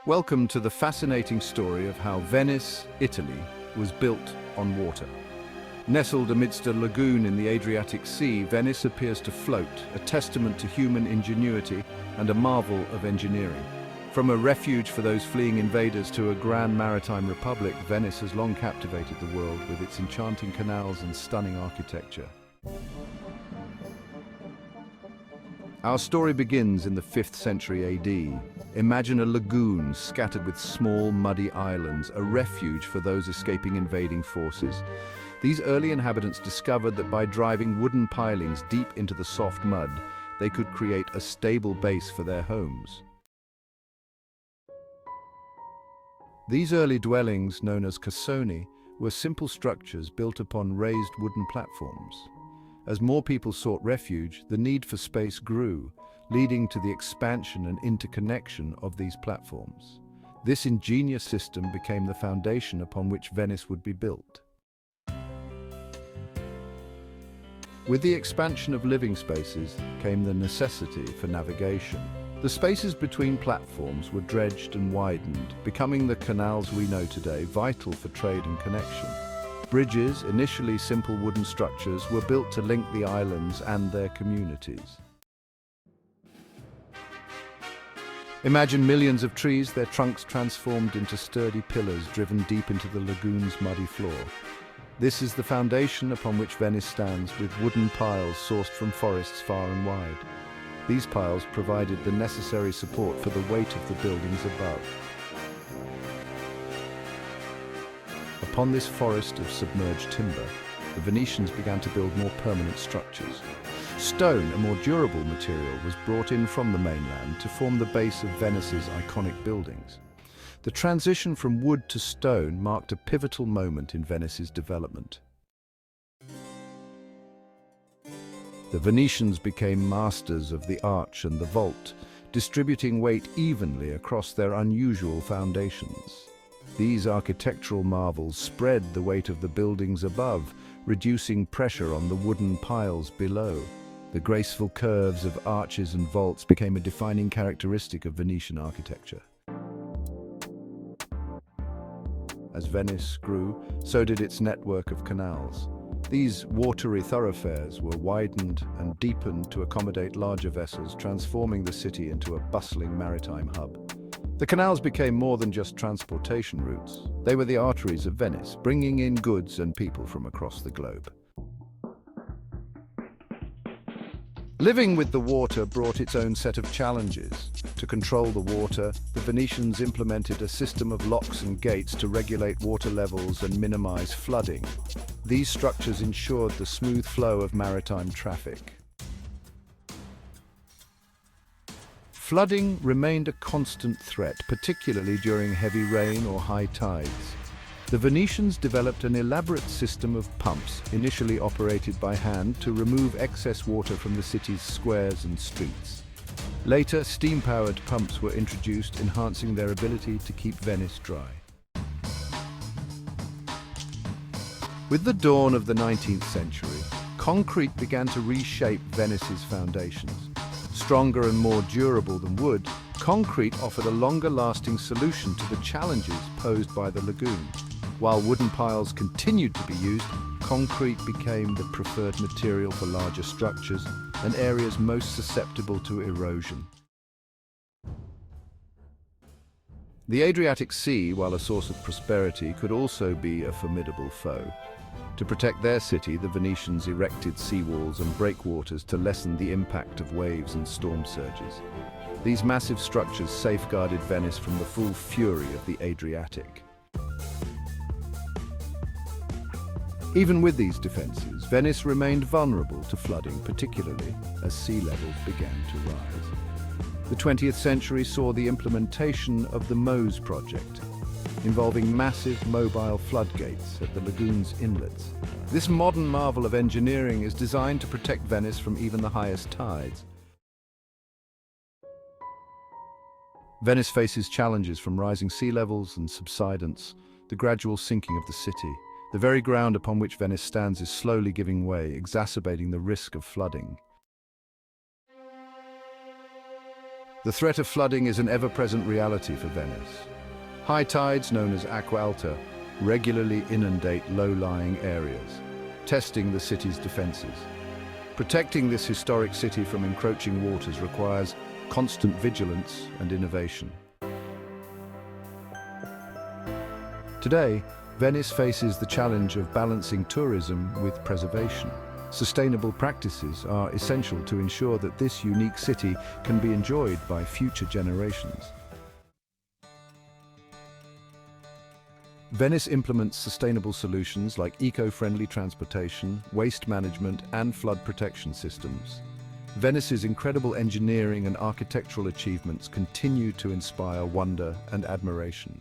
Welcome to the fascinating story of how Venice, Italy, was built on water. Nestled amidst a lagoon in the Adriatic Sea, Venice appears to float, a testament to human ingenuity and a marvel of engineering. From a refuge for those fleeing invaders to a grand maritime republic, Venice has long captivated the world with its enchanting canals and stunning architecture. Our story begins in the 5th century AD. Imagine a lagoon scattered with small, muddy islands, a refuge for those escaping invading forces. These early inhabitants discovered that by driving wooden pilings deep into the soft mud, they could create a stable base for their homes. These early dwellings, known as cassoni, were simple structures built upon raised wooden platforms. As more people sought refuge, the need for space grew, leading to the expansion and interconnection of these platforms. This ingenious system became the foundation upon which Venice would be built. With the expansion of living spaces came the necessity for navigation. The spaces between platforms were dredged and widened, becoming the canals we know today, vital for trade and connection. Bridges, initially simple wooden structures, were built to link the islands and their communities. Imagine millions of trees, their trunks transformed into sturdy pillars driven deep into the lagoon's muddy floor. This is the foundation upon which Venice stands, with wooden piles sourced from forests far and wide. These piles provided the necessary support for the weight of the buildings above. Upon this forest of submerged timber, the Venetians began to build more permanent structures. Stone, a more durable material, was brought in from the mainland to form the base of Venice's iconic buildings. The transition from wood to stone marked a pivotal moment in Venice's development. The Venetians became masters of the arch and the vault, distributing weight evenly across their unusual foundations. These architectural marvels spread the weight of the buildings above, reducing pressure on the wooden piles below. The graceful curves of arches and vaults became a defining characteristic of Venetian architecture. As Venice grew, so did its network of canals. These watery thoroughfares were widened and deepened to accommodate larger vessels, transforming the city into a bustling maritime hub. The canals became more than just transportation routes. They were the arteries of Venice, bringing in goods and people from across the globe. Living with the water brought its own set of challenges. To control the water, the Venetians implemented a system of locks and gates to regulate water levels and minimize flooding. These structures ensured the smooth flow of maritime traffic. Flooding remained a constant threat, particularly during heavy rain or high tides. The Venetians developed an elaborate system of pumps, initially operated by hand, to remove excess water from the city's squares and streets. Later, steam-powered pumps were introduced, enhancing their ability to keep Venice dry. With the dawn of the 19th century, concrete began to reshape Venice's foundations. Stronger and more durable than wood, concrete offered a longer-lasting solution to the challenges posed by the lagoon. While wooden piles continued to be used, concrete became the preferred material for larger structures and areas most susceptible to erosion. The Adriatic Sea, while a source of prosperity, could also be a formidable foe. To protect their city, the Venetians erected seawalls and breakwaters to lessen the impact of waves and storm surges. These massive structures safeguarded Venice from the full fury of the Adriatic. Even with these defenses, Venice remained vulnerable to flooding, particularly as sea levels began to rise. The 20th century saw the implementation of the Mose project, involving massive mobile floodgates at the lagoon's inlets. This modern marvel of engineering is designed to protect Venice from even the highest tides. Venice faces challenges from rising sea levels and subsidence, the gradual sinking of the city. The very ground upon which Venice stands is slowly giving way, exacerbating the risk of flooding. The threat of flooding is an ever-present reality for Venice. High tides, known as acqua alta, regularly inundate low-lying areas, testing the city's defenses. Protecting this historic city from encroaching waters requires constant vigilance and innovation. Today, Venice faces the challenge of balancing tourism with preservation. Sustainable practices are essential to ensure that this unique city can be enjoyed by future generations. Venice implements sustainable solutions like eco-friendly transportation, waste management, and flood protection systems. Venice's incredible engineering and architectural achievements continue to inspire wonder and admiration.